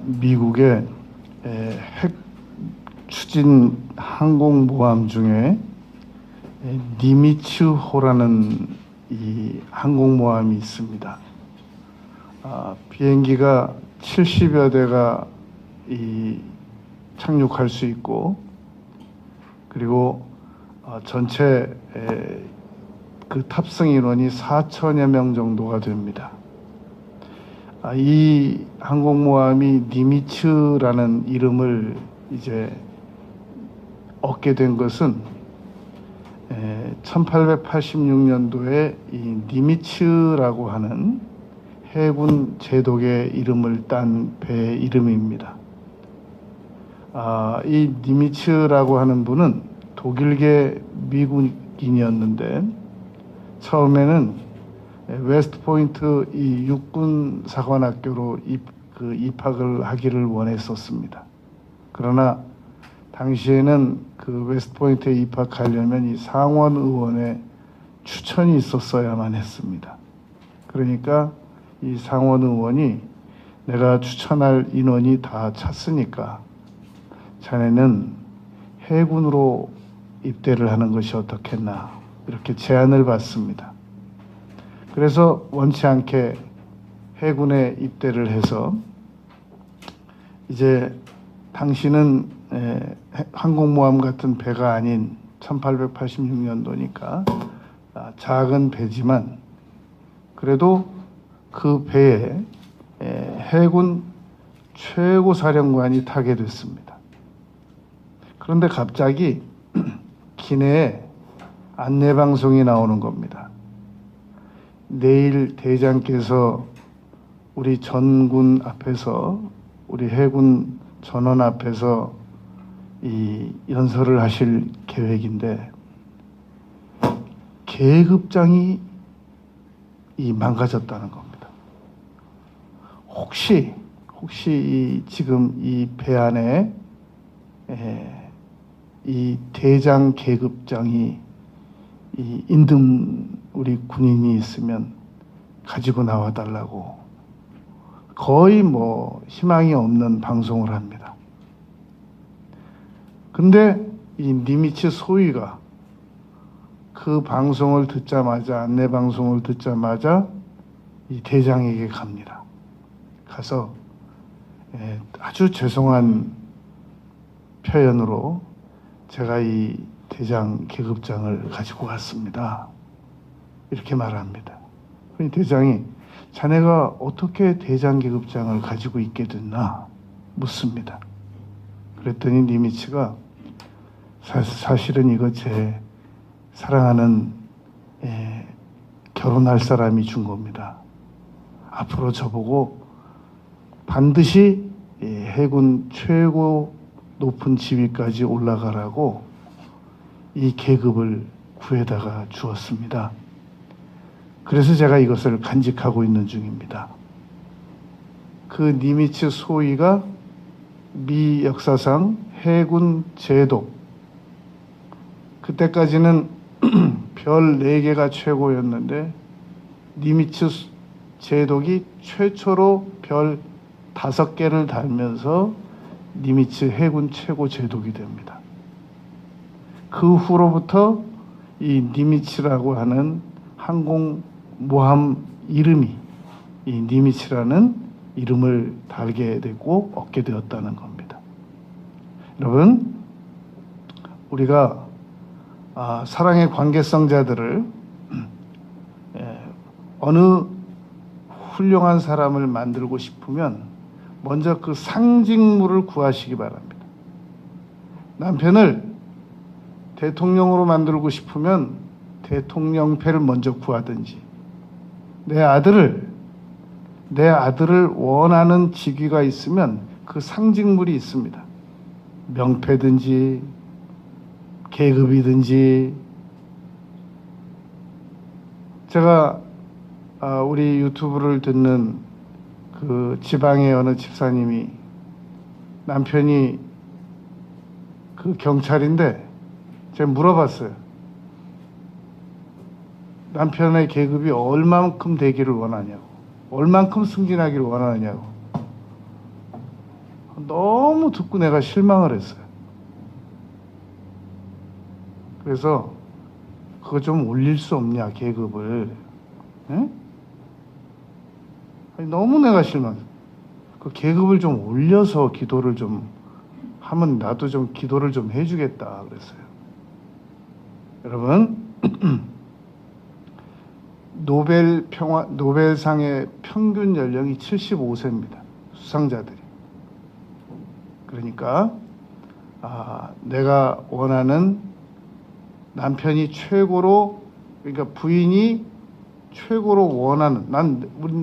미국의 핵 추진 항공모함 중에 니미츠호라는 이 항공모함이 있습니다. 비행기가 70여 대가 착륙할 수 있고, 그리고 전체 그 탑승 인원이 4천여 명 정도가 됩니다. 이 항공모함이 니미츠라는 이름을 이제 얻게 된 것은 1886년도에 이 니미츠라고 하는 해군 제독의 이름을 딴 배의 이름입니다. 이 니미츠라고 하는 분은 독일계 미국인이었는데, 처음에는 웨스트 포인트 이 육군 사관학교로 입학을 하기를 원했었습니다. 그러나 당시에는 그 웨스트 포인트에 입학하려면 이 상원 의원의 추천이 있었어야만 했습니다. 그러니까 이 상원 의원이 내가 추천할 인원이 다 찼으니까 자네는 해군으로 입대를 하는 것이 어떻겠나, 이렇게 제안을 받습니다. 그래서 원치 않게 해군에 입대를 해서, 이제 당시는 항공모함 같은 배가 아닌 1886년도니까 작은 배지만, 그래도 그 배에 해군 최고 사령관이 타게 됐습니다. 그런데 갑자기 기내에 안내방송이 나오는 겁니다. 내일 대장께서 우리 전군 앞에서, 우리 해군 전원 앞에서 이 연설을 하실 계획인데, 계급장이 망가졌다는 겁니다. 혹시 지금 이 배 안에 이 대장 계급장이 있는 우리 군인이 있으면 가지고 나와 달라고, 거의 희망이 없는 방송을 합니다. 근데 이 니미츠 소위가 그 방송을 듣자마자, 안내 방송을 듣자마자 이 대장에게 갑니다. 가서 아주 죄송한 표현으로 제가 이 대장 계급장을 가지고 갔습니다, 이렇게 말합니다. 그러니 대장이 자네가 어떻게 대장 계급장을 가지고 있게 됐나 묻습니다. 그랬더니 니미츠가 사실은 이거 제 사랑하는 결혼할 사람이 준 겁니다. 앞으로 저보고 반드시 해군 최고 높은 지위까지 올라가라고 이 계급을 구해다가 주었습니다. 그래서 제가 이것을 간직하고 있는 중입니다. 그 니미츠 소위가 미 역사상 해군 제독, 그때까지는 별 4개가 최고였는데 니미츠 제독이 최초로 별 5개를 달면서 니미츠 해군 최고 제독이 됩니다. 그 후로부터 이 니미츠라고 하는 항공모함 이름이 이 니미츠라는 이름을 달게 되고 얻게 되었다는 겁니다. 여러분, 우리가 사랑의 관계성자들을 어느 훌륭한 사람을 만들고 싶으면 먼저 그 상징물을 구하시기 바랍니다. 남편을 대통령으로 만들고 싶으면 대통령패를 먼저 구하든지, 내 아들을 원하는 직위가 있으면 그 상징물이 있습니다. 명패든지 계급이든지. 제가 우리 유튜브를 듣는 그 지방의 어느 집사님이, 남편이 그 경찰인데 제가 물어봤어요. 남편의 계급이 얼만큼 되기를 원하냐고, 얼만큼 승진하기를 원하느냐고. 너무 듣고 내가 실망을 했어요. 그래서 그거 좀 올릴 수 없냐, 계급을. 에? 아니, 너무 내가 실망. 그 계급을 좀 올려서 기도를 좀 하면 나도 좀 기도를 좀 해주겠다 그랬어요. 여러분, 노벨상의 평균 연령이 75세입니다. 수상자들이. 그러니까 내가 원하는 남편이 최고로, 그러니까 부인이 최고로 원하는,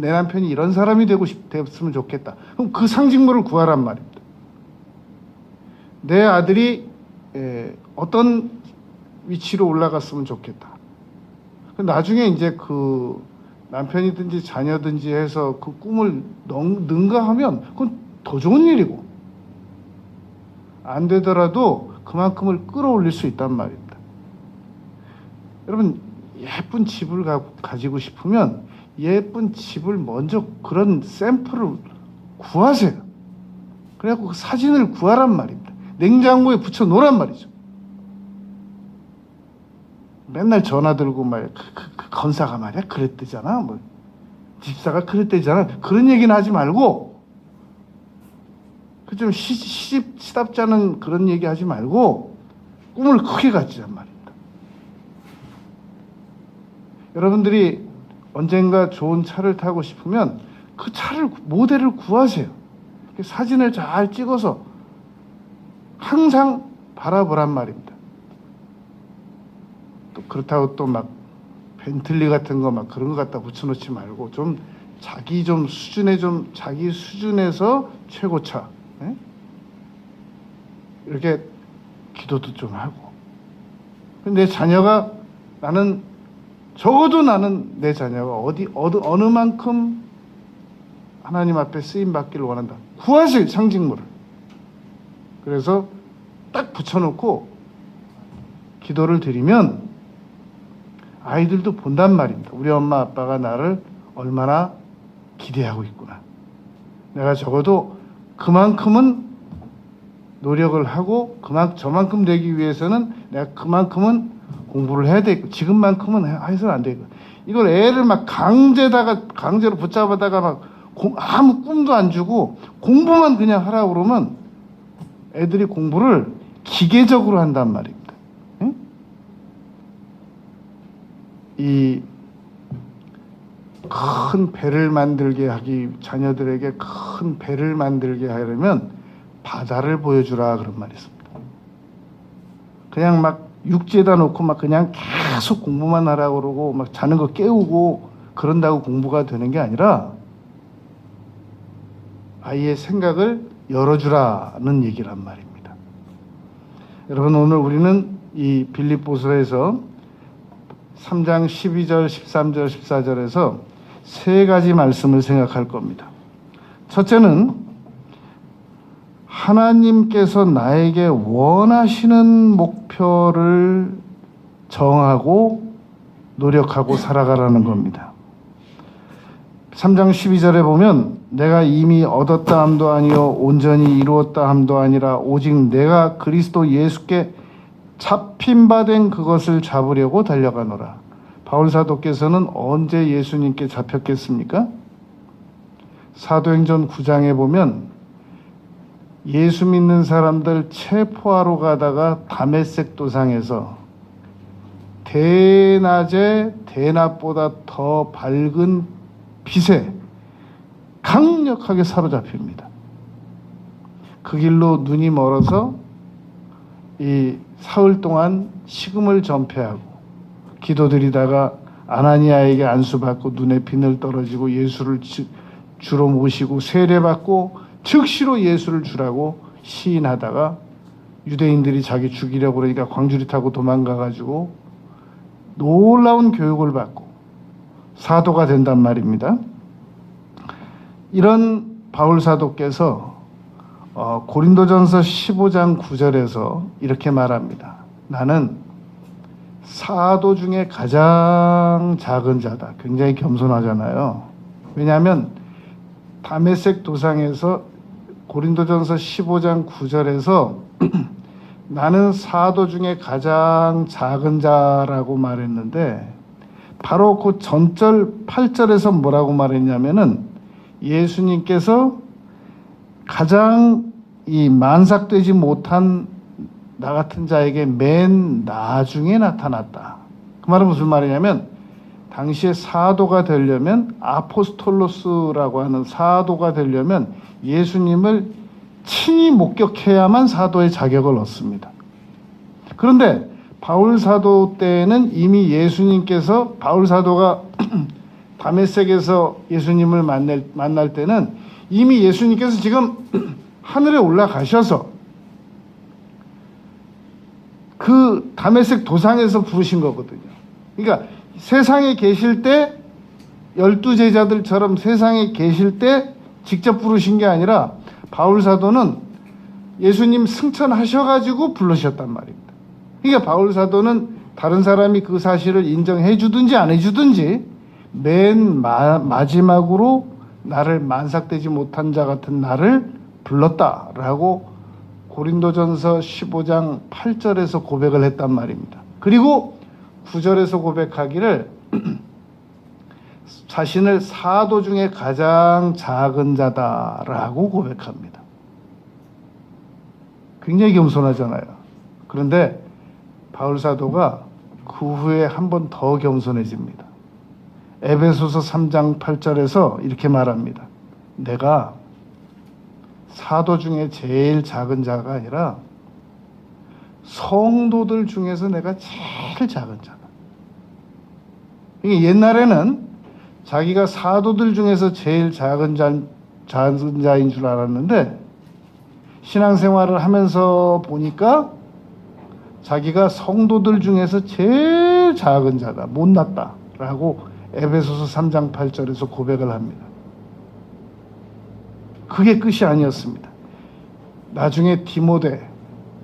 내 남편이 이런 사람이 됐으면 좋겠다. 그럼 그 상징물을 구하란 말입니다. 내 아들이 어떤 위치로 올라갔으면 좋겠다. 나중에 이제 그 남편이든지 자녀든지 해서 그 꿈을 능가하면 그건 더 좋은 일이고, 안 되더라도 그만큼을 끌어올릴 수 있단 말입니다. 여러분, 예쁜 집을 가지고 싶으면 예쁜 집을 먼저 그런 샘플을 구하세요. 그래갖고 그 사진을 구하란 말입니다. 냉장고에 붙여 놓으란 말이죠. 맨날 전화 들고 그 건사가 말이야 그랬대잖아, 뭐 집사가 그랬대잖아, 그런 얘기는 하지 말고, 그 좀 시답지 않은 그런 얘기 하지 말고 꿈을 크게 가지란 말입니다. 여러분들이 언젠가 좋은 차를 타고 싶으면 그 차를, 모델을 구하세요. 사진을 잘 찍어서 항상 바라보란 말입니다. 또 그렇다고 또 막 벤틀리 같은 거 막 그런 거 갖다 붙여놓지 말고 좀 자기 수준에서 최고차, 이렇게 기도도 좀 하고. 근데 적어도 나는 내 자녀가 어느 만큼 하나님 앞에 쓰임 받기를 원한다. 구하세요, 상징물을. 그래서 딱 붙여놓고 기도를 드리면 아이들도 본단 말입니다. 우리 엄마 아빠가 나를 얼마나 기대하고 있구나. 내가 적어도 그만큼은 노력을 하고 저만큼 되기 위해서는 내가 그만큼은 공부를 해야 되고, 지금만큼은 해서는 안 되고. 이걸 애를 막 강제로 붙잡아다가 막 아무 꿈도 안 주고 공부만 그냥 하라고 그러면 애들이 공부를 기계적으로 한단 말입니다. 응? 이 큰 배를 만들게 하기, 자녀들에게 큰 배를 만들게 하려면 바다를 보여주라, 그런 말이 있습니다. 그냥 막 육지에다 놓고 막 그냥 계속 공부만 하라고 그러고 막 자는 거 깨우고 그런다고 공부가 되는 게 아니라 아이의 생각을 열어주라는 얘기란 말입니다. 여러분, 오늘 우리는 이 빌립보서에서 3장 12절, 13절, 14절에서 세 가지 말씀을 생각할 겁니다. 첫째는 하나님께서 나에게 원하시는 목표를 정하고 노력하고 살아가라는 겁니다. 3장 12절에 보면 내가 이미 얻었다 함도 아니요 온전히 이루었다 함도 아니라 오직 내가 그리스도 예수께 잡힌 바 된 그것을 잡으려고 달려가노라. 바울 사도께서는 언제 예수님께 잡혔겠습니까? 사도행전 9장에 보면 예수 믿는 사람들 체포하러 가다가 다메섹 도상에서 대낮에 대낮보다 더 밝은 빛에 강력하게 사로잡힙니다. 그 길로 눈이 멀어서 이 사흘 동안 식음을 전폐하고 기도드리다가 아나니아에게 안수받고 눈에 비늘 떨어지고 예수를 주로 모시고 세례받고 즉시로 예수를 주라고 시인하다가 유대인들이 자기 죽이려고 그러니까 광주리 타고 도망가가지고 놀라운 교육을 받고 사도가 된단 말입니다. 이런 바울 사도께서 고린도전서 15장 9절에서 이렇게 말합니다. 나는 사도 중에 가장 작은 자다. 굉장히 겸손하잖아요. 왜냐하면 다메섹 도상에서 고린도전서 15장 9절에서 나는 사도 중에 가장 작은 자라고 말했는데 바로 그 전절 8절에서 뭐라고 말했냐면은 예수님께서 가장 이 만삭되지 못한 나 같은 자에게 맨 나중에 나타났다. 그 말은 무슨 말이냐면 당시에 사도가 되려면 아포스톨로스라고 하는 사도가 되려면 예수님을 친히 목격해야만 사도의 자격을 얻습니다. 그런데 바울 사도 때에는 이미 예수님께서 바울 사도가 다메섹에서 예수님을 만날 때는 이미 예수님께서 지금 하늘에 올라가셔서 그 다메섹 도상에서 부르신 거거든요. 그러니까 세상에 계실 때 12제자들처럼 세상에 계실 때 직접 부르신 게 아니라 바울 사도는 예수님 승천하셔가지고 부르셨단 말입니다. 그러니까 바울 사도는 다른 사람이 그 사실을 인정해 주든지 안 해주든지 맨 마지막으로 나를 만삭되지 못한 자 같은 나를 불렀다라고 고린도전서 15장 8절에서 고백을 했단 말입니다. 그리고 9절에서 고백하기를 자신을 사도 중에 가장 작은 자다라고 고백합니다. 굉장히 겸손하잖아요. 그런데 바울 사도가 그 후에 한 번 더 겸손해집니다. 에베소서 3장 8절에서 이렇게 말합니다. 내가 사도 중에 제일 작은 자가 아니라 성도들 중에서 내가 제일 작은 자다. 옛날에는 자기가 사도들 중에서 제일 작은 자인 줄 알았는데 신앙생활을 하면서 보니까 자기가 성도들 중에서 제일 작은 자다, 못났다 라고 에베소서 3장 8절에서 고백을 합니다. 그게 끝이 아니었습니다. 나중에 디모데,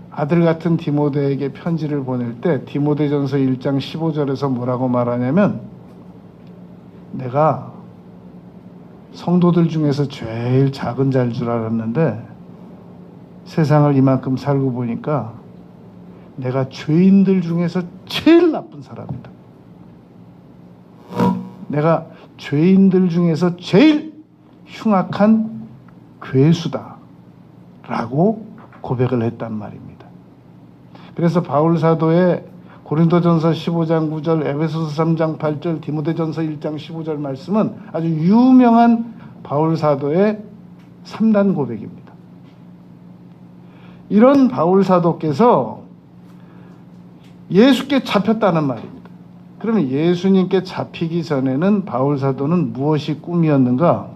아들 같은 디모데에게 편지를 보낼 때 디모데전서 1장 15절에서 뭐라고 말하냐면 내가 성도들 중에서 제일 작은 자일 줄 알았는데 세상을 이만큼 살고 보니까 내가 죄인들 중에서 제일 나쁜 사람이다. 내가 죄인들 중에서 제일 흉악한 괴수다 라고 고백을 했단 말입니다. 그래서 바울 사도의 고린도전서 15장 9절, 에베소서 3장 8절, 디모데전서 1장 15절 말씀은 아주 유명한 바울 사도의 3단 고백입니다. 이런 바울 사도께서 예수께 잡혔다는 말입니다. 그러면 예수님께 잡히기 전에는 바울 사도는 무엇이 꿈이었는가?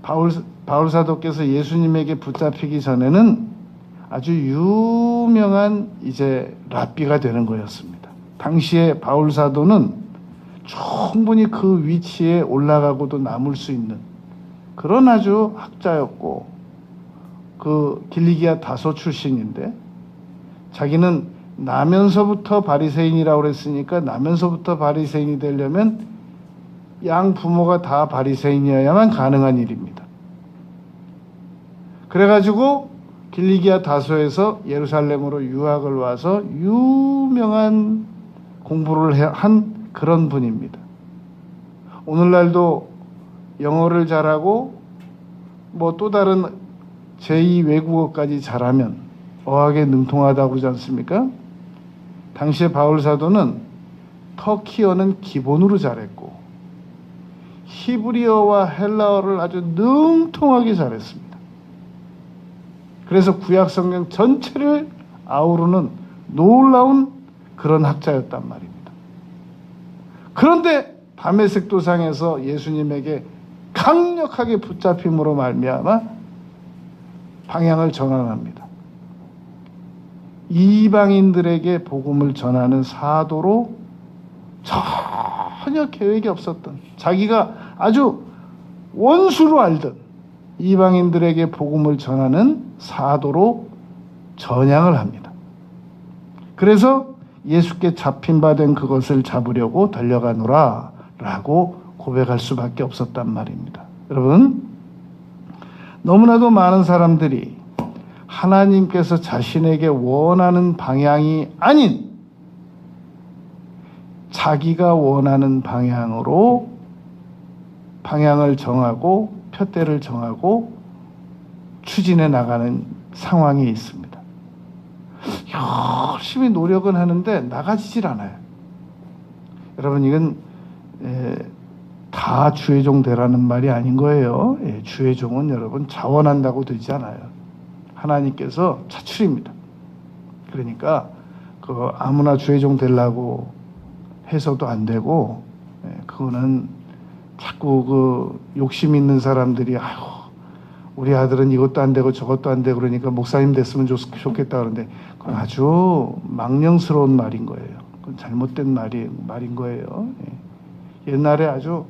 바울 사도께서 예수님에게 붙잡히기 전에는 아주 유명한 이제 랍비가 되는 거였습니다. 당시에 바울 사도는 충분히 그 위치에 올라가고도 남을 수 있는 그런 아주 학자였고 그 길리기아 다소 출신인데 자기는 나면서부터 바리새인이라고 그랬으니까 나면서부터 바리새인이 되려면 양 부모가 다 바리새인이어야만 가능한 일입니다. 그래가지고 길리기아 다소에서 예루살렘으로 유학을 와서 유명한 공부를 한 그런 분입니다. 오늘날도 영어를 잘하고 뭐 또 다른 제2 외국어까지 잘하면 어학에 능통하다고 하지 않습니까? 당시에 바울 사도는 터키어는 기본으로 잘했고 히브리어와 헬라어를 아주 능통하게 잘했습니다. 그래서 구약 성경 전체를 아우르는 놀라운 그런 학자였단 말입니다. 그런데 다메섹 도상에서 예수님에게 강력하게 붙잡힘으로 말미암아 방향을 전환합니다. 이방인들에게 복음을 전하는 사도로 전혀 계획이 없었던 자기가 아주 원수로 알던 이방인들에게 복음을 전하는 사도로 전향을 합니다. 그래서 예수께 잡힌 바 된 그것을 잡으려고 달려가노라 라고 고백할 수밖에 없었단 말입니다. 여러분, 너무나도 많은 사람들이 하나님께서 자신에게 원하는 방향이 아닌 자기가 원하는 방향으로 방향을 정하고 푯대를 정하고 추진해 나가는 상황이 있습니다. 열심히 노력은 하는데 나가지질 않아요. 여러분, 이건 다 주의 종 되라는 말이 아닌 거예요. 주의 종은 여러분 자원한다고 되지 않아요. 하나님께서 차출입니다. 그러니까 아무나 주의 종 되려고 해서도 안 되고, 그거는 자꾸 욕심 있는 사람들이 우리 아들은 이것도 안 되고 저것도 안 되고 그러니까 목사님 됐으면 좋겠다 그러는데, 그건 아주 망령스러운 말인 거예요. 그건 잘못된 말인 거예요. 옛날에 아주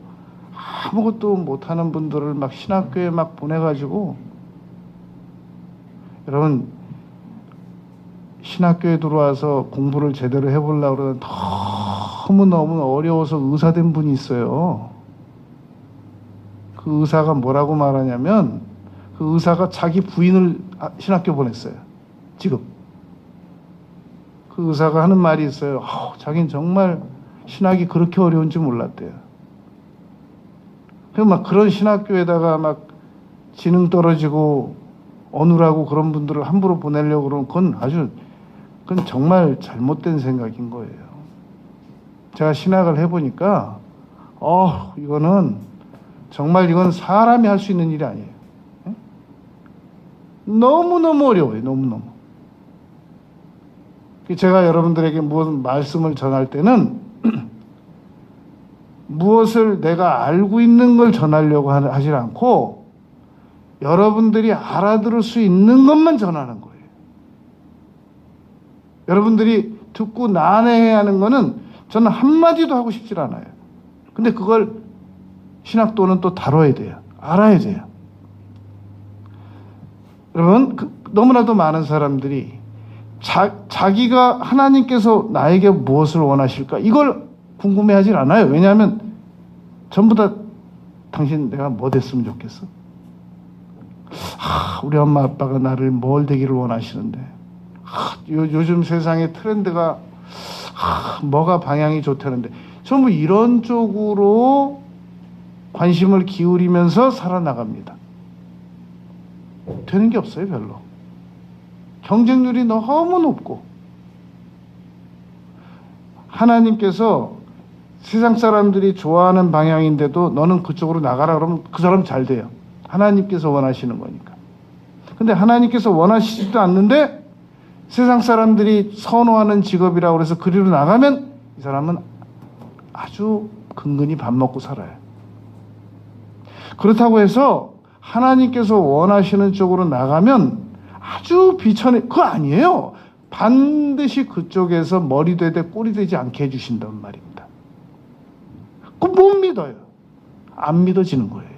아무것도 못하는 분들을 막 신학교에 막 보내가지고, 여러분 신학교에 들어와서 공부를 제대로 해보려고 그러면 너무너무 어려워서 의사된 분이 있어요. 그 의사가 뭐라고 말하냐면, 그 의사가 자기 부인을 신학교 보냈어요. 지금 그 의사가 하는 말이 있어요. 자기는 정말 신학이 그렇게 어려운지 몰랐대요. 그래서 막 그런 신학교에다가 막 지능 떨어지고 어눌하고 그런 분들을 함부로 보내려고 그러면 그건 정말 잘못된 생각인 거예요. 제가 신학을 해보니까 이거는 사람이 할 수 있는 일이 아니에요. 너무너무 어려워요. 너무너무. 제가 여러분들에게 무슨 말씀을 전할 때는 무엇을 내가 알고 있는 걸 전하려고 하지 않고 여러분들이 알아들을 수 있는 것만 전하는 거예요. 여러분들이 듣고 난해해야 하는 거는 저는 한마디도 하고 싶지 않아요. 근데 그걸 신학도는 또 다뤄야 돼요. 알아야 돼요. 여러분, 너무나도 많은 사람들이 자기가 하나님께서 나에게 무엇을 원하실까 이걸 궁금해하진 않아요. 왜냐하면 전부 다 당신 내가 뭐 됐으면 좋겠어? 우리 엄마 아빠가 나를 뭘 되기를 원하시는데, 요즘 세상의 트렌드가 뭐가 방향이 좋다는데, 전부 이런 쪽으로 관심을 기울이면서 살아나갑니다. 되는 게 없어요. 별로. 경쟁률이 너무 높고, 하나님께서 세상 사람들이 좋아하는 방향인데도 너는 그쪽으로 나가라 그러면 그 사람 잘 돼요. 하나님께서 원하시는 거니까. 근데 하나님께서 원하시지도 않는데 세상 사람들이 선호하는 직업이라고 해서 그리로 나가면 이 사람은 아주 근근히 밥 먹고 살아요. 그렇다고 해서 하나님께서 원하시는 쪽으로 나가면 아주 비천해, 그거 아니에요. 반드시 그쪽에서 머리 되되 꼴이 되지 않게 해주신단 말입니다. 그거 못 믿어요. 안 믿어지는 거예요.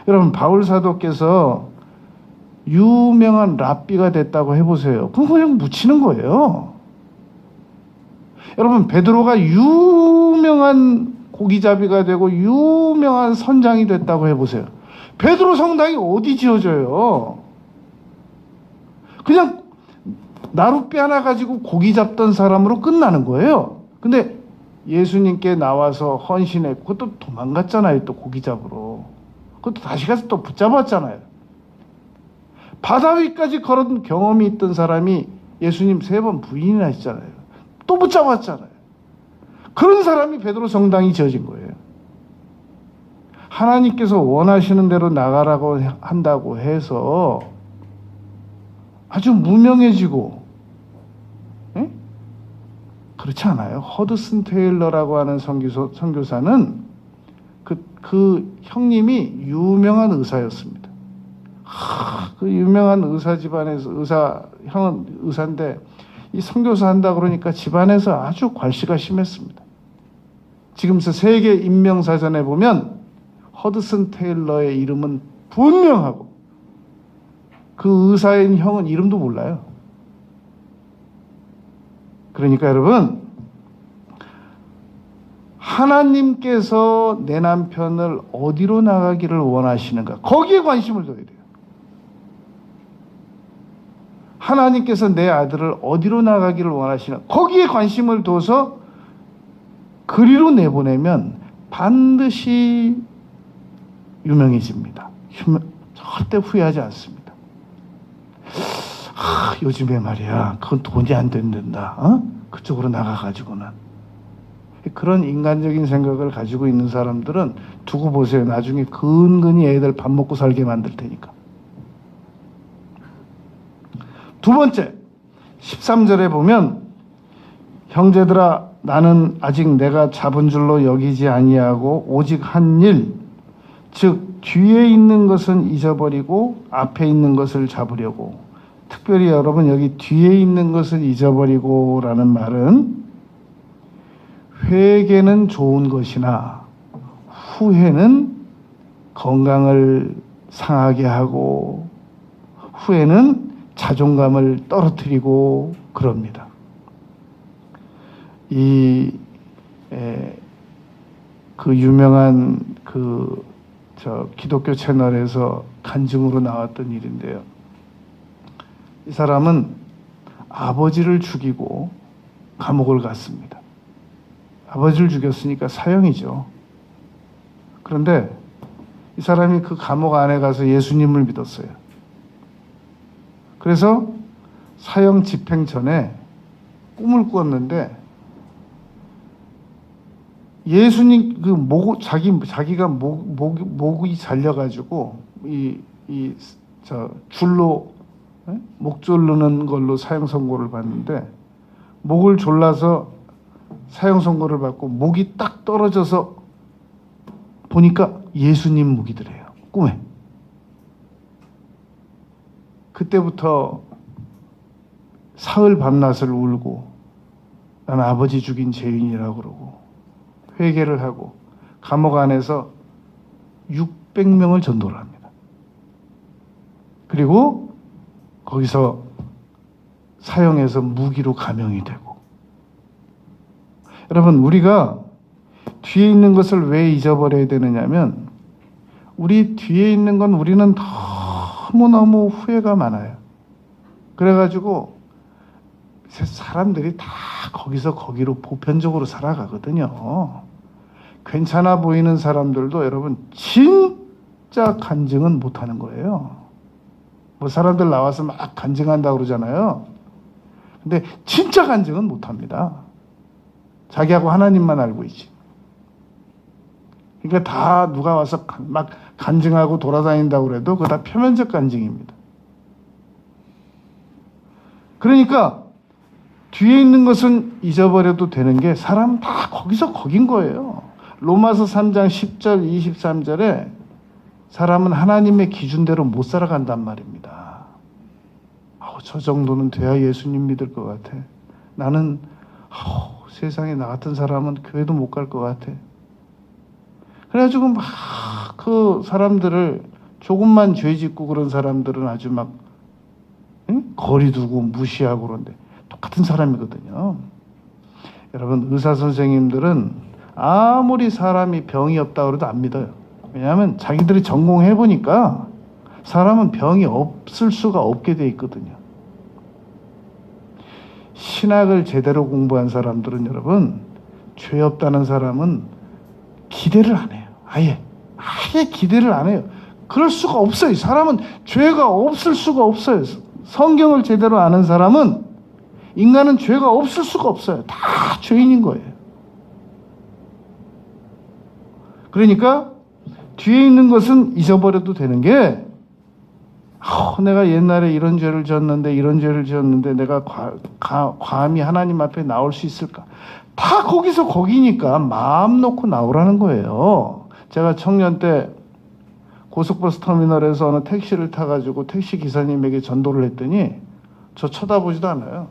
여러분, 바울 사도께서 유명한 랍비가 됐다고 해보세요. 그건 그냥 묻히는 거예요. 여러분, 베드로가 유명한 고기잡이가 되고 유명한 선장이 됐다고 해보세요. 베드로 성당이 어디 지어져요? 그냥 나룻배 하나 가지고 고기 잡던 사람으로 끝나는 거예요. 근데 예수님께 나와서 헌신했고, 그것도 도망갔잖아요. 또 고기 잡으러. 그것도 다시 가서 또 붙잡았잖아요. 바다 위까지 걸은 경험이 있던 사람이 예수님 3번 부인이나 했잖아요. 또 붙잡았잖아요. 그런 사람이 베드로 성당이 지어진 거예요. 하나님께서 원하시는 대로 나가라고 한다고 해서 아주 무명해지고, 그렇지 않아요. 허드슨 테일러라고 하는 선교사는 그 형님이 유명한 의사였습니다. 그 유명한 의사 집안에서 형은 의사인데 이 선교사 한다 그러니까 집안에서 아주 괄시가 심했습니다. 지금 세계 인명사전에 보면 허드슨 테일러의 이름은 분명하고 그 의사인 형은 이름도 몰라요. 그러니까 여러분, 하나님께서 내 남편을 어디로 나가기를 원하시는가? 거기에 관심을 둬야 돼요. 하나님께서 내 아들을 어디로 나가기를 원하시는가? 거기에 관심을 둬서 그리로 내보내면 반드시 유명해집니다. 절대 후회하지 않습니다. 요즘에 말이야, 그건 돈이 안 된다. 그쪽으로 나가가지고는. 그런 인간적인 생각을 가지고 있는 사람들은 두고 보세요. 나중에 근근히 애들 밥 먹고 살게 만들 테니까. 두 번째, 13절에 보면 형제들아 나는 아직 내가 잡은 줄로 여기지 아니하고 오직 한 일, 즉 뒤에 있는 것은 잊어버리고 앞에 있는 것을 잡으려고. 특별히 여러분 여기 뒤에 있는 것을 잊어버리고 라는 말은 회개는 좋은 것이나 후회는 건강을 상하게 하고 후회는 자존감을 떨어뜨리고 그럽니다. 그 유명한 기독교 채널에서 간증으로 나왔던 일인데요. 이 사람은 아버지를 죽이고 감옥을 갔습니다. 아버지를 죽였으니까 사형이죠. 그런데 이 사람이 그 감옥 안에 가서 예수님을 믿었어요. 그래서 사형 집행 전에 꿈을 꾸었는데 예수님 자기가 목이 잘려가지고 줄로 목 조르는 걸로 사형 선고를 받는데 목을 졸라서 사형 선고를 받고 목이 딱 떨어져서 보니까 예수님 목이더래요. 꿈에. 그때부터 사흘 밤낮을 울고 난 아버지 죽인 죄인이라고 그러고 회개를 하고 감옥 안에서 600명을 전도를 합니다. 그리고 거기서 사형에서 무기로 감형이 되고. 여러분 우리가 뒤에 있는 것을 왜 잊어버려야 되느냐면 우리 뒤에 있는 건 우리는 너무너무 후회가 많아요. 그래가지고 사람들이 다 거기서 거기로 보편적으로 살아가거든요. 괜찮아 보이는 사람들도 여러분 진짜 간증은 못하는 거예요. 뭐 사람들 나와서 막 간증한다고 그러잖아요. 근데 진짜 간증은 못합니다. 자기하고 하나님만 알고 있지. 그러니까 다 누가 와서 막 간증하고 돌아다닌다고 그래도 그거 다 표면적 간증입니다. 그러니까 뒤에 있는 것은 잊어버려도 되는 게 사람은 다 거기서 거긴 거예요. 로마서 3장 10절 23절에 사람은 하나님의 기준대로 못 살아간단 말입니다. 저 정도는 돼야 예수님 믿을 것 같아. 나는 세상에 나 같은 사람은 교회도 못 갈 것 같아. 그래가지고 막 그 사람들을 조금만 죄 짓고 그런 사람들은 아주 막 거리 두고 무시하고 그런데 똑같은 사람이거든요. 여러분 의사 선생님들은 아무리 사람이 병이 없다고 해도 안 믿어요. 왜냐하면 자기들이 전공해 보니까 사람은 병이 없을 수가 없게 돼 있거든요. 신학을 제대로 공부한 사람들은 여러분 죄 없다는 사람은 기대를 안 해요. 아예 기대를 안 해요. 그럴 수가 없어요. 사람은 죄가 없을 수가 없어요. 성경을 제대로 아는 사람은 인간은 죄가 없을 수가 없어요. 다 죄인인 거예요. 그러니까 뒤에 있는 것은 잊어버려도 되는 게 내가 옛날에 이런 죄를 지었는데 내가 감히 하나님 앞에 나올 수 있을까? 다 거기서 거기니까 마음 놓고 나오라는 거예요. 제가 청년 때 고속버스 터미널에서 어느 택시를 타가지고 택시 기사님에게 전도를 했더니 저 쳐다보지도 않아요.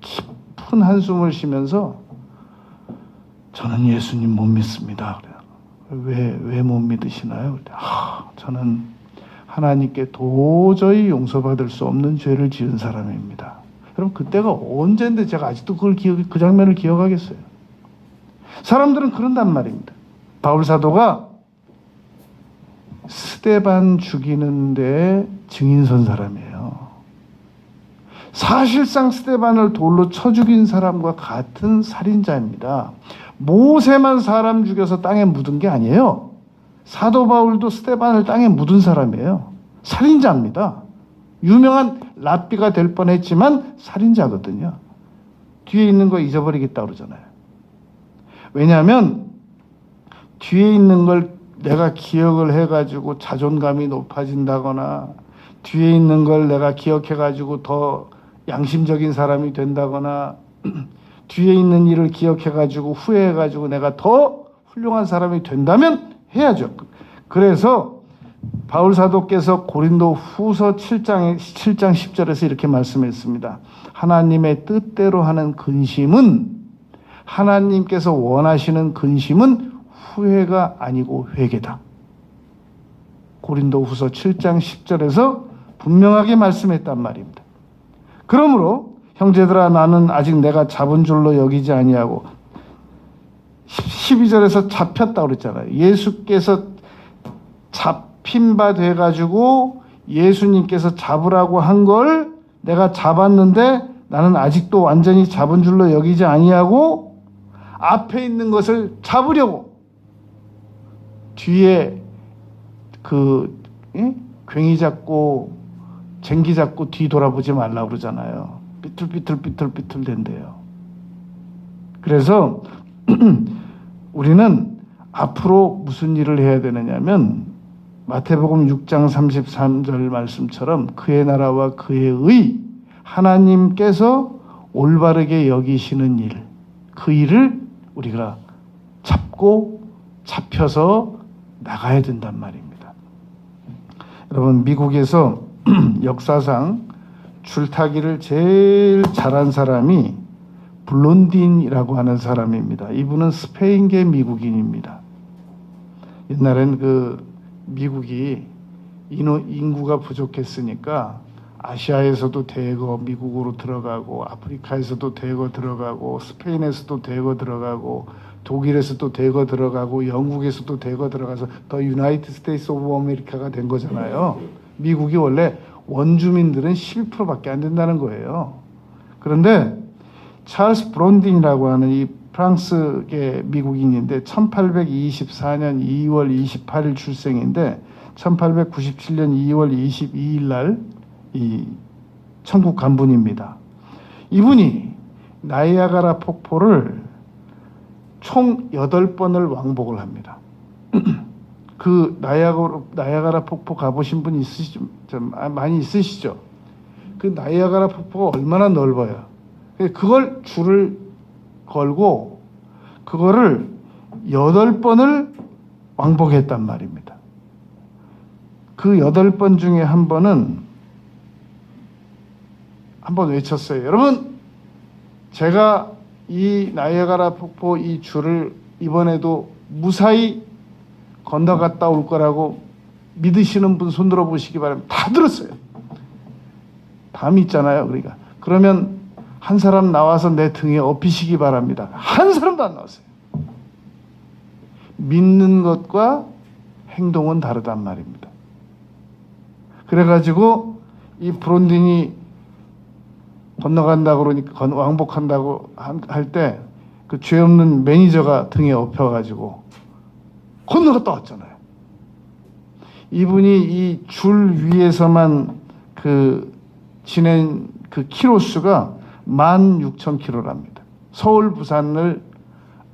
깊은 한숨을 쉬면서 저는 예수님 못 믿습니다. 그래요. 왜 못 믿으시나요? 저는 하나님께 도저히 용서받을 수 없는 죄를 지은 사람입니다. 여러분 그때가 언젠데 제가 아직도 그 장면을 기억하겠어요. 사람들은 그런단 말입니다. 바울 사도가 스데반 죽이는데 증인 선 사람이에요. 사실상 스데반을 돌로 쳐 죽인 사람과 같은 살인자입니다. 모세만 사람 죽여서 땅에 묻은 게 아니에요. 사도 바울도 스데반을 땅에 묻은 사람이에요. 살인자입니다. 유명한 랍비가 될 뻔했지만 살인자거든요. 뒤에 있는 거 잊어버리겠다 그러잖아요. 왜냐하면 뒤에 있는 걸 내가 기억을 해가지고 자존감이 높아진다거나 뒤에 있는 걸 내가 기억해가지고 더 양심적인 사람이 된다거나 뒤에 있는 일을 기억해가지고 후회해가지고 내가 더 훌륭한 사람이 된다면 해야죠. 그래서 바울 사도께서 고린도 후서 7장 10절에서 이렇게 말씀했습니다. 하나님의 뜻대로 하는 근심은, 하나님께서 원하시는 근심은 후회가 아니고 회개다. 고린도 후서 7장 10절에서 분명하게 말씀했단 말입니다. 그러므로 형제들아, 나는 아직 내가 잡은 줄로 여기지 아니하고, 12절에서 잡혔다 그랬잖아요. 예수께서 잡힌 바 돼가지고 예수님께서 잡으라고 한 걸 내가 잡았는데 나는 아직도 완전히 잡은 줄로 여기지 아니하고 앞에 있는 것을 잡으려고 뒤에 괭이 잡고 쟁기 잡고 뒤 돌아보지 말라고 그러잖아요. 삐뚤삐뚤 된대요. 그래서 우리는 앞으로 무슨 일을 해야 되느냐면 마태복음 6장 33절 말씀처럼 그의 나라와 그의 의, 하나님께서 올바르게 여기시는 일, 그 일을 우리가 잡혀서 나가야 된단 말입니다. 여러분, 미국에서 역사상 줄타기를 제일 잘한 사람이 블론딘이라고 하는 사람입니다. 이분은 스페인계 미국인입니다. 옛날엔 미국이 인구가 부족했으니까 아시아에서도 대거 미국으로 들어가고 아프리카에서도 대거 들어가고 스페인에서도 대거 들어가고 독일에서도 대거 들어가고 영국에서도 대거 들어가서 더 유나이티드 스테이트 오브 아메리카가 된 거잖아요. 미국이 원래 원주민들은 12%밖에 안 된다는 거예요. 그런데 찰스 브론딘이라고 하는 이 프랑스계 미국인인데 1824년 2월 28일 출생인데 1897년 2월 22일 날 이 천국 간분입니다. 이분이 나이아가라 폭포를 총 8번을 왕복을 합니다. 그 나이아가라 폭포 가보신 분 많이 있으시죠? 그 나이아가라 폭포가 얼마나 넓어요. 그걸 줄을 걸고 그거를 8번을 왕복했단 말입니다. 그 8번 중에 한 번은 한 번 외쳤어요. 여러분, 제가 이 나이아가라 폭포 이 줄을 이번에도 무사히 건너갔다 올 거라고 믿으시는 분 손 들어보시기 바랍니다. 다 들었어요. 다 믿잖아요. 그러면 한 사람 나와서 내 등에 업히시기 바랍니다. 한 사람도 안 나왔어요. 믿는 것과 행동은 다르단 말입니다. 그래가지고 이 브론딘이 건너간다고 그러니까 왕복한다고 할 때 그 죄 없는 매니저가 등에 업혀가지고 건너갔다 왔잖아요. 이분이 이 줄 위에서만 지낸 키로수가 16,000km랍니다. 서울 부산을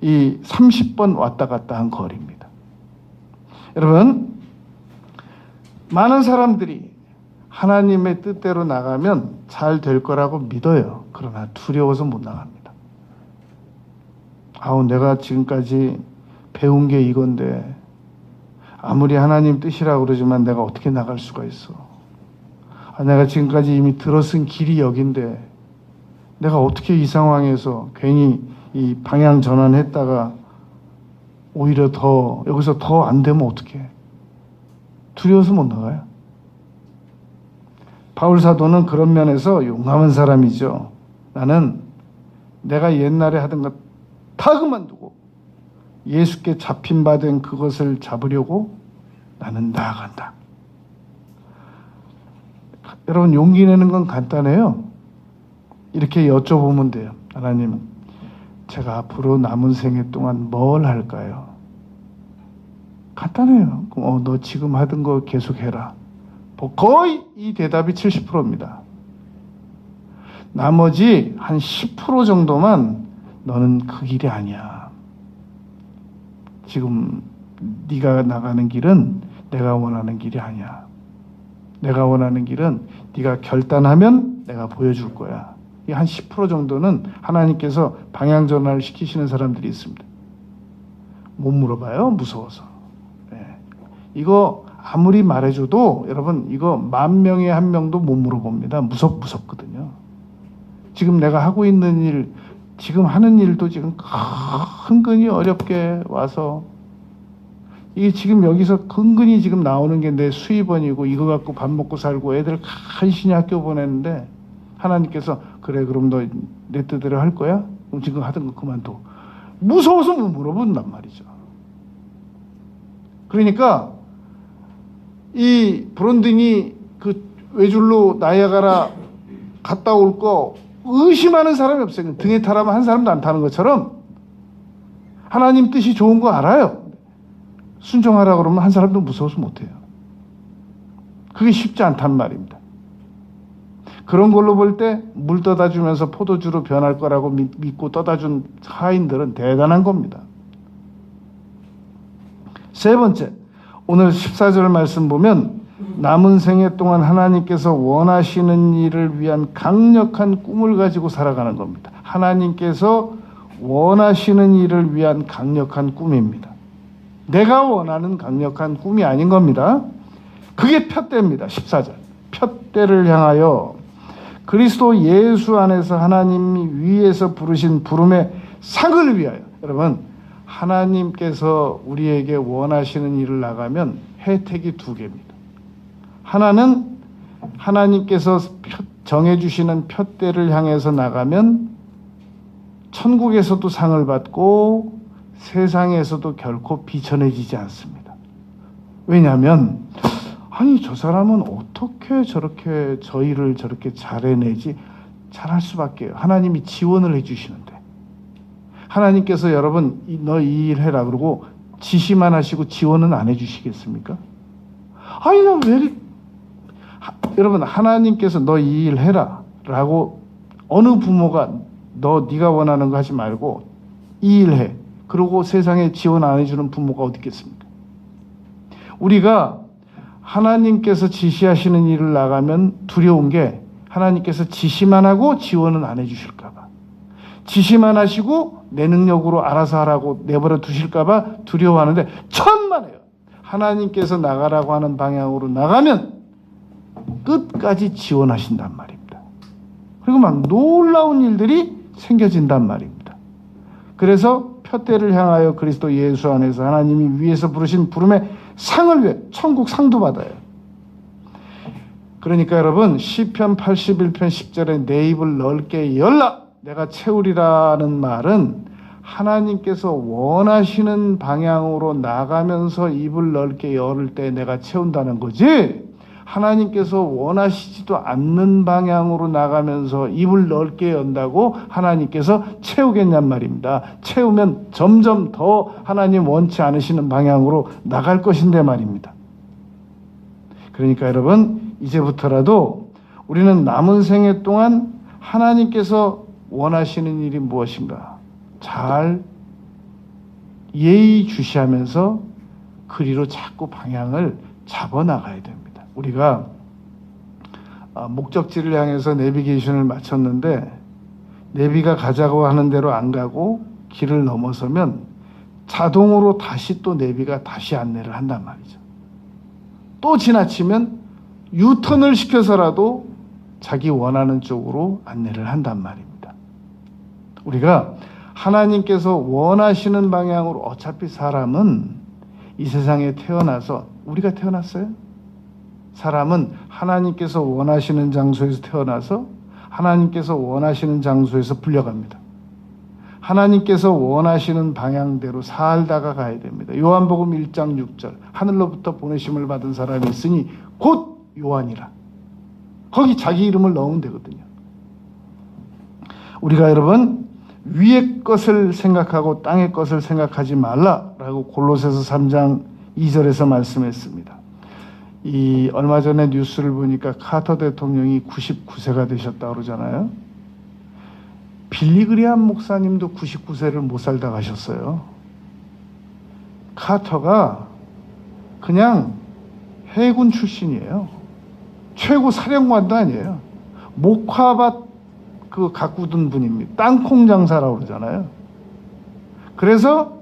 이 30번 왔다 갔다 한 거리입니다. 여러분, 많은 사람들이 하나님의 뜻대로 나가면 잘 될 거라고 믿어요. 그러나 두려워서 못 나갑니다. 내가 지금까지 배운 게 이건데 아무리 하나님 뜻이라고 그러지만 내가 어떻게 나갈 수가 있어. 내가 지금까지 이미 들어선 길이 여긴데 내가 어떻게 이 상황에서 괜히 이 방향 전환했다가 오히려 여기서 더 안 되면 어떡해. 두려워서 못 나가요. 바울 사도는 그런 면에서 용감한 사람이죠. 나는 내가 옛날에 하던 것 다 그만두고 예수께 잡힌 바 된 그것을 잡으려고 나는 나아간다. 여러분, 용기 내는 건 간단해요. 이렇게 여쭤보면 돼요. 하나님, 제가 앞으로 남은 생애 동안 뭘 할까요? 간단해요. 너 지금 하던 거 계속해라. 거의 이 대답이 70%입니다. 나머지 한 10% 정도만 너는 그 길이 아니야. 지금 네가 나가는 길은 내가 원하는 길이 아니야. 내가 원하는 길은 네가 결단하면 내가 보여줄 거야. 이 한 10% 정도는 하나님께서 방향 전환을 시키시는 사람들이 있습니다. 못 물어봐요. 무서워서. 네. 이거 아무리 말해줘도 여러분 이거 10,000명에 1명도 못 물어봅니다. 무섭거든요. 지금 내가 하고 있는 일, 지금 하는 일도 지금 은근히 어렵게 와서 이게 지금 여기서 근근히 지금 나오는 게 내 수입원이고 이거 갖고 밥 먹고 살고 애들 간신히 학교 보내는데 하나님께서 그래 그럼 너 내 뜻대로 할 거야? 그럼 지금 하던 거 그만둬. 무서워서 못 물어본단 말이죠. 그러니까 이 브론딩이 그 외줄로 나이아가라 갔다 올 거 의심하는 사람이 없어요. 등에 타라면 한 사람도 안 타는 것처럼 하나님 뜻이 좋은 거 알아요. 순종하라 그러면 한 사람도 무서워서 못해요. 그게 쉽지 않단 말입니다. 그런 걸로 볼 때 물 떠다 주면서 포도주로 변할 거라고 믿고 떠다 준 하인들은 대단한 겁니다. 세 번째, 오늘 14절 말씀 보면 남은 생애 동안 하나님께서 원하시는 일을 위한 강력한 꿈을 가지고 살아가는 겁니다. 하나님께서 원하시는 일을 위한 강력한 꿈입니다. 내가 원하는 강력한 꿈이 아닌 겁니다. 그게 푯대입니다. 14절. 푯대를 향하여 그리스도 예수 안에서 하나님이 위에서 부르신 부름의 상을 위하여. 여러분, 하나님께서 우리에게 원하시는 일을 나가면 혜택이 두 개입니다. 하나는 하나님께서 정해주시는 푯대를 향해서 나가면 천국에서도 상을 받고 세상에서도 결코 비천해지지 않습니다. 왜냐하면 아니 저 사람은 어떻게 저렇게 저 일을 저렇게 잘해내지? 잘할 수밖에. 하나님이 지원을 해주시는데 하나님께서 여러분 너 이 일 해라 그러고 지시만 하시고 지원은 안 해주시겠습니까? 아니 나 왜 여러분 하나님께서 너 이 일 해라 라고 어느 부모가 네가 원하는 거 하지 말고 이 일 해. 그러고 세상에 지원 안 해주는 부모가 어디 있겠습니까? 우리가 하나님께서 지시하시는 일을 나가면 두려운 게 하나님께서 지시만 하고 지원은 안 해주실까 봐. 지시만 하시고 내 능력으로 알아서 하라고 내버려 두실까 봐 두려워하는데 천만에요. 하나님께서 나가라고 하는 방향으로 나가면 끝까지 지원하신단 말입니다. 그리고 막 놀라운 일들이 생겨진단 말입니다. 그래서 푯대를 향하여 그리스도 예수 안에서 하나님이 위에서 부르신 부름의 상을 위해 천국 상도 받아요. 그러니까 여러분 시편 81편 10절에 내 입을 넓게 열라 내가 채우리라는 말은 하나님께서 원하시는 방향으로 나가면서 입을 넓게 열을 때 내가 채운다는 거지, 하나님께서 원하시지도 않는 방향으로 나가면서 입을 넓게 연다고 하나님께서 채우겠냔 말입니다. 채우면 점점 더 하나님 원치 않으시는 방향으로 나갈 것인데 말입니다. 그러니까 여러분 이제부터라도 우리는 남은 생애 동안 하나님께서 원하시는 일이 무엇인가 잘 예의주시하면서 그리로 자꾸 방향을 잡아나가야 됩니다. 우리가 목적지를 향해서 내비게이션을 맞췄는데 내비가 가자고 하는 대로 안 가고 길을 넘어서면 자동으로 다시 또 내비가 다시 안내를 한단 말이죠. 또 지나치면 유턴을 시켜서라도 자기 원하는 쪽으로 안내를 한단 말입니다. 우리가 하나님께서 원하시는 방향으로 어차피 사람은 이 세상에 태어나서 우리가 태어났어요. 사람은 하나님께서 원하시는 장소에서 태어나서 하나님께서 원하시는 장소에서 불려갑니다. 하나님께서 원하시는 방향대로 살다가 가야 됩니다. 요한복음 1장 6절 하늘로부터 보내심을 받은 사람이 있으니 곧 요한이라. 거기 자기 이름을 넣으면 되거든요. 우리가 여러분 위의 것을 생각하고 땅의 것을 생각하지 말라라고 골로새서 3장 2절에서 말씀했습니다. 이 얼마 전에 뉴스를 보니까 카터 대통령이 99세가 되셨다고 그러잖아요. 빌리 그리함 목사님도 99세를 못 살다 가셨어요. 카터가 그냥 해군 출신이에요. 최고 사령관도 아니에요. 목화밭 가꾸던 분입니다. 땅콩 장사라고 그러잖아요. 그래서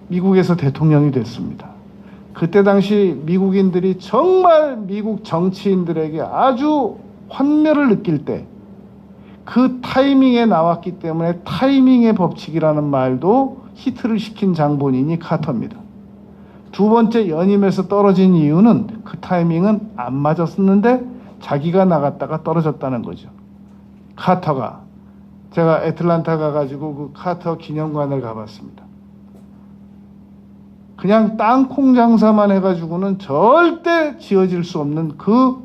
미국에서 대통령이 됐습니다. 그때 당시 미국인들이 정말 미국 정치인들에게 아주 환멸을 느낄 때 그 타이밍에 나왔기 때문에 타이밍의 법칙이라는 말도 히트를 시킨 장본인이 카터입니다. 두 번째 연임에서 떨어진 이유는 그 타이밍은 안 맞았었는데 자기가 나갔다가 떨어졌다는 거죠. 카터가, 제가 애틀란타 가가지고 그 카터 기념관을 가봤습니다. 그냥 땅콩 장사만 해가지고는 절대 지어질 수 없는 그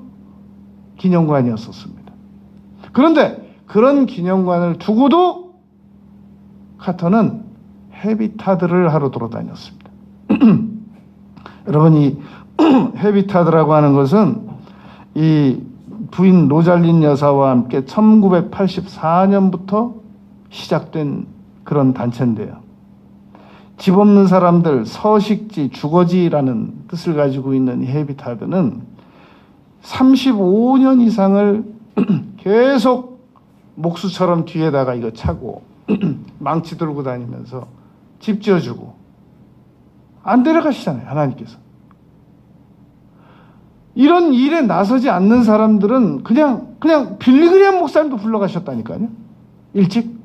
기념관이었었습니다. 그런데 그런 기념관을 두고도 카터는 헤비타드를 하러 돌아다녔습니다. 여러분, 이 헤비타드라고 하는 것은 이 부인 로잘린 여사와 함께 1984년부터 시작된 그런 단체인데요. 집 없는 사람들, 서식지, 주거지라는 뜻을 가지고 있는 이 헤비타드는 35년 이상을 계속 목수처럼 뒤에다가 이거 차고 망치 들고 다니면서 집 지어주고 안 데려가시잖아요, 하나님께서. 이런 일에 나서지 않는 사람들은 그냥 빌리 그리함 목사님도 불러가셨다니까요. 일찍.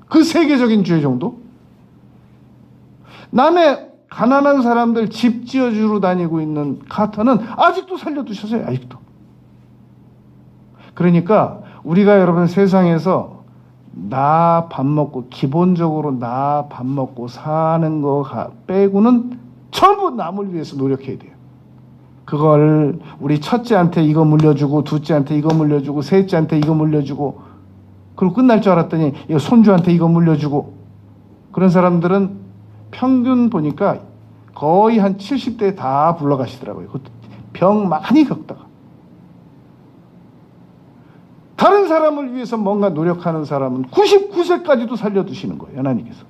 그 세계적인 주의 정도. 남의 가난한 사람들 집 지어주러 다니고 있는 카터는 아직도 살려두셨어요. 아직도. 그러니까 우리가 여러분 세상에서 나 밥 먹고 기본적으로 나 밥 먹고 사는 거 빼고는 전부 남을 위해서 노력해야 돼요. 그걸 우리 첫째한테 이거 물려주고 둘째한테 이거 물려주고 셋째한테 이거 물려주고 그리고 끝날 줄 알았더니 이거 손주한테 이거 물려주고 그런 사람들은 평균 보니까 거의 한 70대 다 불러가시더라고요. 병 많이 겪다가. 다른 사람을 위해서 뭔가 노력하는 사람은 99세까지도 살려두시는 거예요, 하나님께서.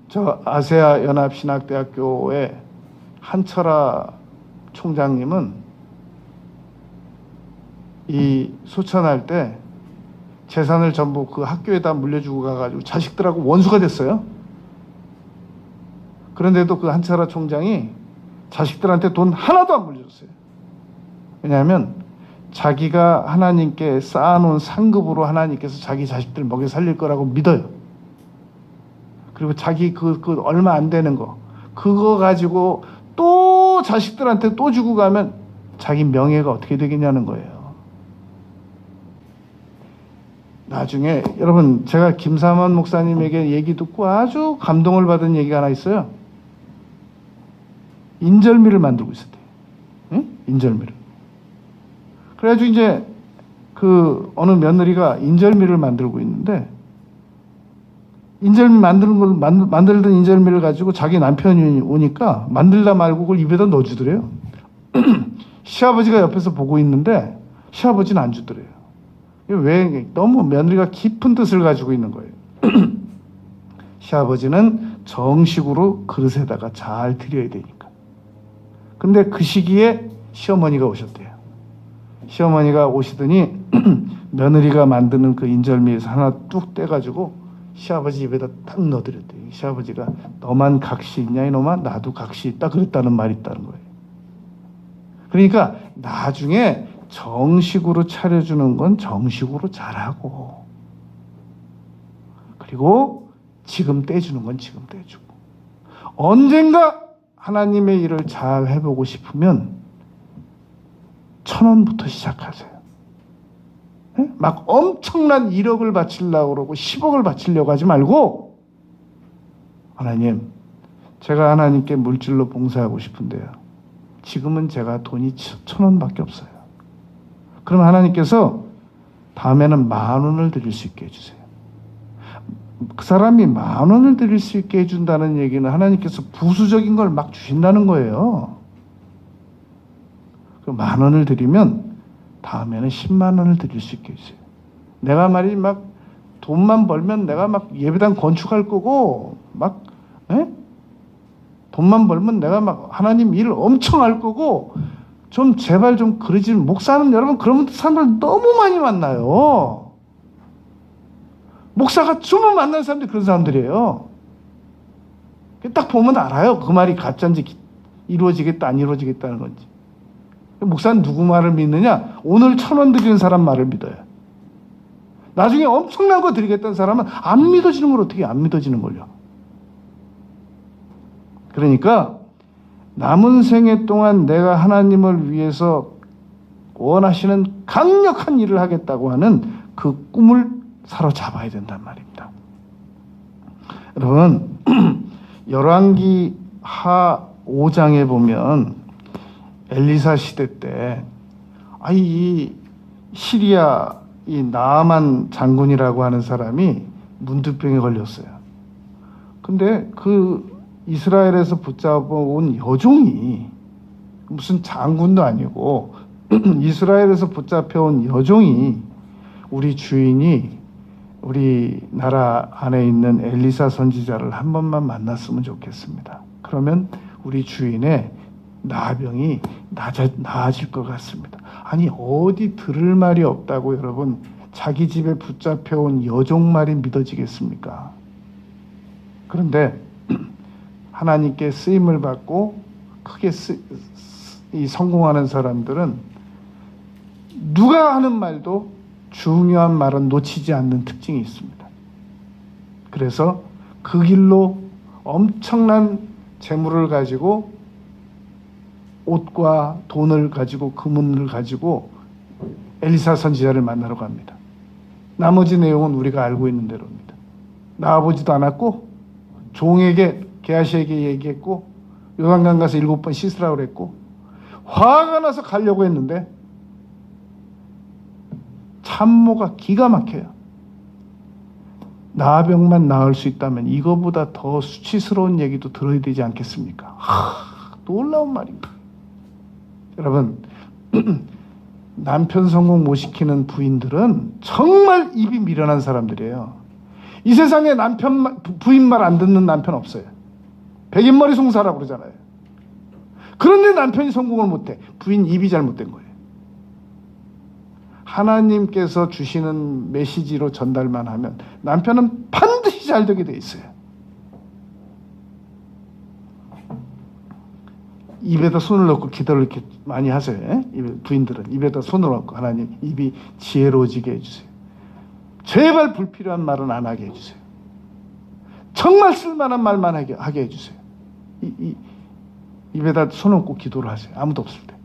저 아세아 연합신학대학교의 한철아 총장님은 이 소천할 때 재산을 전부 그 학교에다 물려주고 가가지고 자식들하고 원수가 됐어요. 그런데도 그 한철아 총장이 자식들한테 돈 하나도 안 물려줬어요. 왜냐하면 자기가 하나님께 쌓아놓은 상급으로 하나님께서 자기 자식들 먹여 살릴 거라고 믿어요. 그리고 자기 그 얼마 안 되는 거 그거 가지고 또 자식들한테 또 주고 가면 자기 명예가 어떻게 되겠냐는 거예요. 나중에 여러분 제가 김삼원 목사님에게 얘기 듣고 아주 감동을 받은 얘기가 하나 있어요. 인절미를 만들고 있었대요. 응? 인절미를. 그래가지고 이제 그 어느 며느리가 인절미를 만들고 있는데 인절미 만들던 인절미를 가지고 자기 남편이 오니까 만들다 말고 그걸 입에다 넣어주더래요. 시아버지가 옆에서 보고 있는데 시아버지는 안 주더래요. 왜? 너무 며느리가 깊은 뜻을 가지고 있는 거예요. 시아버지는 정식으로 그릇에다가 잘 드려야 되니까. 근데 그 시기에 시어머니가 오셨대요. 시어머니가 오시더니 며느리가 만드는 그 인절미에서 하나 뚝 떼가지고 시아버지 입에다 딱 넣어드렸대요. 시아버지가 너만 각시 있냐 이놈아 나도 각시 있다 그랬다는 말이 있다는 거예요. 그러니까 나중에 정식으로 차려주는 건 정식으로 잘하고 그리고 지금 떼주는 건 지금 떼주고 언젠가 하나님의 일을 잘 해보고 싶으면 1,000원부터 시작하세요. 막 엄청난 1억을 바치려고 그러고 10억을 바치려고 하지 말고, 하나님, 제가 하나님께 물질로 봉사하고 싶은데요, 지금은 제가 돈이 1,000원밖에 없어요. 그럼 하나님께서 다음에는 10,000원을 드릴 수 있게 해주세요. 그 사람이 10,000원을 드릴 수 있게 해준다는 얘기는 하나님께서 부수적인 걸 막 주신다는 거예요. 그 10,000원을 드리면 다음에는 100,000원을 드릴 수 있게 해주세요. 내가 말이 막 돈만 벌면 내가 막 예배당 건축할 거고, 막 돈만 벌면 내가 막 하나님 일 엄청 할 거고, 좀 제발 좀 그러지. 목사는 여러분 그런 사람들 너무 많이 만나요. 목사가 주문 만나는 사람들이 그런 사람들이에요. 딱 보면 알아요. 그 말이 가짜인지 이루어지겠다 안 이루어지겠다는 건지. 목사는 누구 말을 믿느냐? 오늘 1,000원 드리는 사람 말을 믿어요. 나중에 엄청난 거 드리겠다는 사람은 안 믿어지는 걸 어떻게 안 믿어지는 걸요? 그러니까 남은 생애 동안 내가 하나님을 위해서 원하시는 강력한 일을 하겠다고 하는 그 꿈을 사로잡아야 된단 말입니다. 여러분, 열왕기 하 5장에 보면 엘리사 시대 때 이 시리아 이 나아만 장군이라고 하는 사람이 문두병에 걸렸어요. 근데 그 이스라엘에서 붙잡아온 여종이, 무슨 장군도 아니고 이스라엘에서 붙잡혀온 여종이, 우리 주인이 우리나라 안에 있는 엘리사 선지자를 한 번만 만났으면 좋겠습니다. 그러면 우리 주인의 나병이 나아질 것 같습니다. 아니, 어디 들을 말이 없다고 여러분, 자기 집에 붙잡혀온 여종 말이 믿어지겠습니까? 그런데 하나님께 쓰임을 받고 크게 성공하는 사람들은 누가 하는 말도 중요한 말은 놓치지 않는 특징이 있습니다. 그래서 그 길로 엄청난 재물을 가지고, 옷과 돈을 가지고, 금은을 가지고 엘리사 선지자를 만나러 갑니다. 나머지 내용은 우리가 알고 있는 대로입니다. 나와보지도 않았고, 종에게, 게하시에게 얘기했고, 요단강 가서 7번 씻으라고 그랬고, 화가 나서 가려고 했는데 참모가 기가 막혀요. 나병만 나을 수 있다면 이거보다 더 수치스러운 얘기도 들어야 되지 않겠습니까? 놀라운 말입니다. 여러분, 남편 성공 못 시키는 부인들은 정말 입이 미련한 사람들이에요. 이 세상에 부인 말 안 듣는 남편 없어요. 백인머리 송사라고 그러잖아요. 그런데 남편이 성공을 못해. 부인 입이 잘못된 거예요. 하나님께서 주시는 메시지로 전달만 하면 남편은 반드시 잘 되게 돼 있어요. 입에다 손을 넣고 기도를 이렇게 많이 하세요. 부인들은 입에다 손을 넣고, 하나님, 입이 지혜로워지게 해주세요. 제발 불필요한 말은 안 하게 해주세요. 정말 쓸만한 말만 하게 해주세요. 입에다 손 얹고 기도를 하세요. 아무도 없을 때.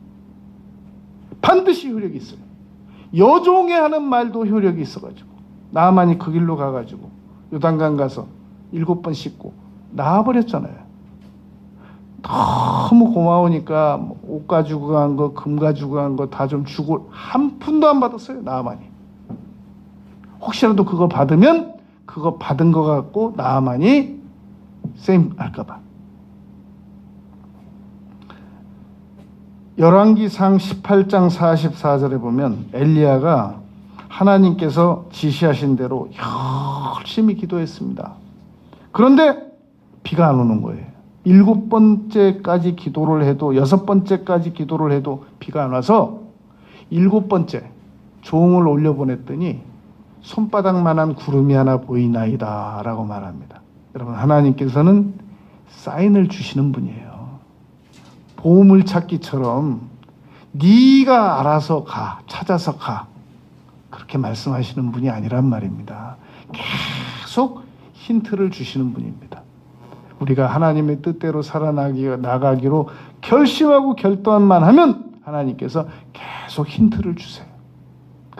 반드시 효력이 있어요. 여종이 하는 말도 효력이 있어가지고, 나아만이 그 길로 가가지고 요단강 가서 7번 씻고 나와버렸잖아요. 너무 고마우니까 옷 가지고 간 거, 금 가지고 간 거 다 좀 주고, 한 푼도 안 받았어요, 나아만이. 혹시라도 그거 받으면 그거 받은 거 갖고 나아만이 쌤 할까봐. 열왕기상 18장 44절에 보면 엘리야가 하나님께서 지시하신 대로 열심히 기도했습니다. 그런데 비가 안 오는 거예요. 7번째까지 기도를 해도, 6번째까지 기도를 해도 비가 안 와서 7번째 종을 올려보냈더니 손바닥만한 구름이 하나 보이나이다 라고 말합니다. 여러분, 하나님께서는 사인을 주시는 분이에요. 보물찾기처럼 네가 알아서 가, 찾아서 가, 그렇게 말씀하시는 분이 아니란 말입니다. 계속 힌트를 주시는 분입니다. 우리가 하나님의 뜻대로 살아나가기로 결심하고 결단만 하면 하나님께서 계속 힌트를 주세요.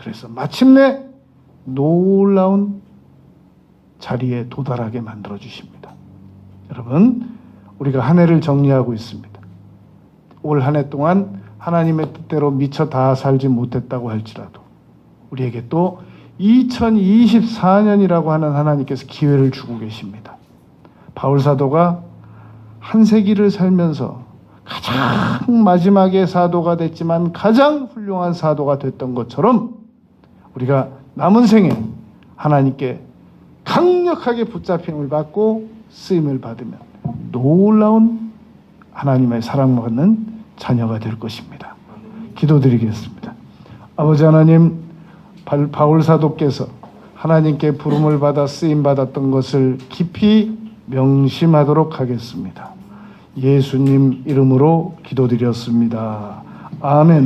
그래서 마침내 놀라운 자리에 도달하게 만들어 주십니다. 여러분, 우리가 한 해를 정리하고 있습니다. 올 한 해 동안 하나님의 뜻대로 미처 다 살지 못했다고 할지라도 우리에게 또 2024년이라고 하는 하나님께서 기회를 주고 계십니다. 바울 사도가 한 세기를 살면서 가장 마지막에 사도가 됐지만 가장 훌륭한 사도가 됐던 것처럼 우리가 남은 생에 하나님께 강력하게 붙잡힘을 받고 쓰임을 받으면 놀라운 하나님의 사랑받는 자녀가 될 것입니다. 기도드리겠습니다. 아버지 하나님, 바울 사도께서 하나님께 부름을 받아 쓰임 받았던 것을 깊이 명심하도록 하겠습니다. 예수님 이름으로 기도드렸습니다. 아멘.